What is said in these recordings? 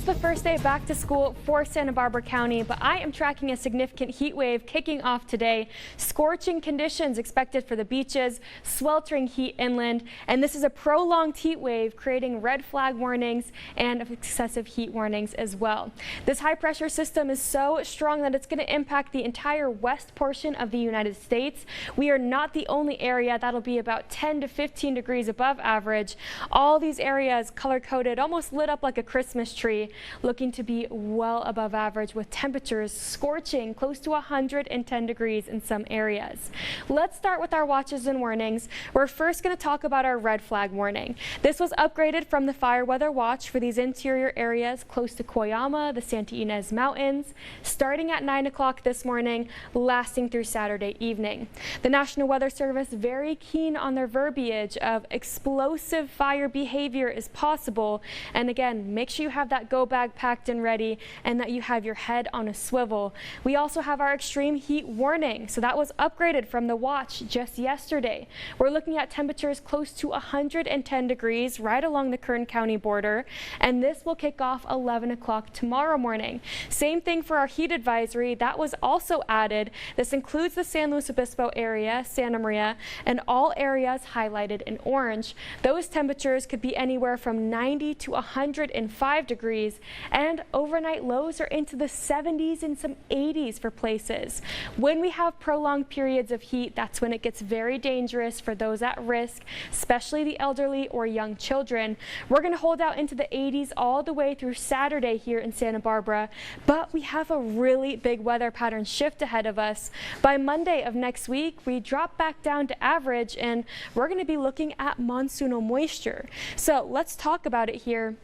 the first day back to school for Santa Barbara County, but I am tracking a significant heat wave kicking off today. Scorching conditions expected for the beaches, sweltering heat inland, and this is a prolonged heat wave creating red flag warnings and excessive heat warnings as well. This high pressure system is so strong that it's going to impact the entire west portion of the United States. We are not the only area that'll be about 10 to 15 degrees above average. All these areas color coded, almost lit up like a Christmas tree, looking to be well above average with temperatures scorching close to 110 degrees in some areas. Let's start with our watches and warnings. We're first going to talk about our red flag warning. This was upgraded from the fire weather watch for these interior areas close to Koyama, the Santa Ynez Mountains, starting at 9 o'clock this morning, lasting through Saturday evening. The National Weather Service very keen on their verbiage of explosive fire behavior is possible. And again, make sure you have that go bag packed and ready and that you have your head on a swivel. We also have our extreme heat warning. So that was upgraded from the watch just yesterday. We're looking at temperatures close to 110 degrees right along the Kern County border. And this will kick off 11 o'clock tomorrow morning. Same thing for our heat advisory. That was also added. This includes the San Luis Obispo area, Santa Maria, and all areas highlighted in orange. Those temperatures could be anywhere from 90 to 105 degrees, and overnight lows are into the 70s and some 80s for places. When we have prolonged periods of heat, that's when it gets very dangerous for those at risk, especially the elderly or young children. We're going to hold out into the 80s all the way through Saturday here in Santa Barbara, but we have a really big weather pattern shift ahead of us. By Monday of next week, we drop back down to average, and we're going to be looking at monsoonal moisture. So let's talk about it here.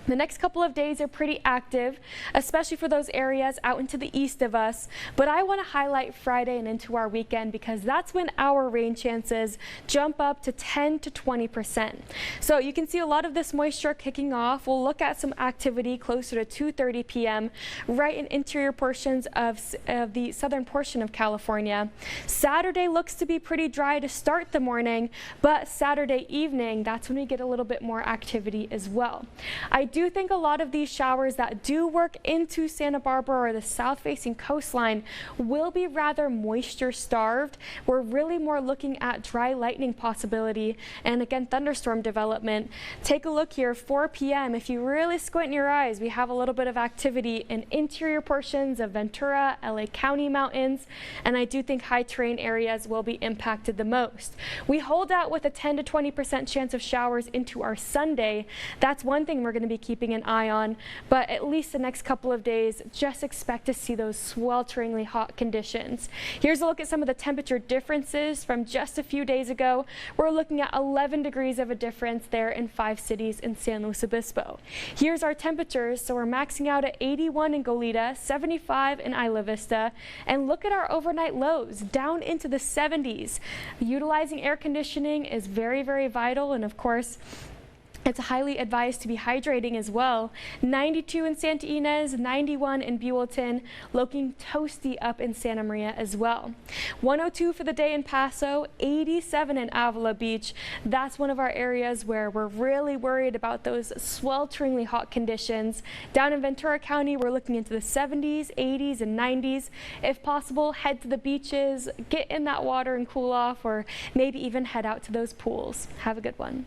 The next couple of days are pretty active, especially for those areas out into the east of us. But I want to highlight Friday and into our weekend because that's when our rain chances jump up to 10 to 20%. So you can see a lot of this moisture kicking off. We'll look at some activity closer to 2:30 p.m. right in interior portions of the southern portion of California. Saturday looks to be pretty dry to start the morning, but Saturday evening, that's when we get a little bit more activity as well. I do think a lot of these showers that do work into Santa Barbara or the south-facing coastline will be rather moisture starved. We're really more looking at dry lightning possibility and again thunderstorm development. Take a look here, 4 p.m. If you really squint your eyes, we have a little bit of activity in interior portions of Ventura, LA County mountains, and I do think high terrain areas will be impacted the most. We hold out with a 10 to 20% chance of showers into our Sunday. That's one thing we're going to be keeping an eye on, but at least the next couple of days, just expect to see those swelteringly hot conditions. Here's a look at some of the temperature differences from just a few days ago. We're looking at 11 degrees of a difference there in 5 cities in San Luis Obispo. Here's our temperatures. So we're maxing out at 81 in Goleta, 75 in Isla Vista, and look at our overnight lows down into the 70s. Utilizing air conditioning is very, very vital, and of course, it's highly advised to be hydrating as well. 92 in Santa Ynez, 91 in Buellton, looking toasty up in Santa Maria as well. 102 for the day in Paso, 87 in Avila Beach. That's one of our areas where we're really worried about those swelteringly hot conditions. Down in Ventura County, we're looking into the 70s, 80s, and 90s. If possible, head to the beaches, get in that water and cool off, or maybe even head out to those pools. Have a good one.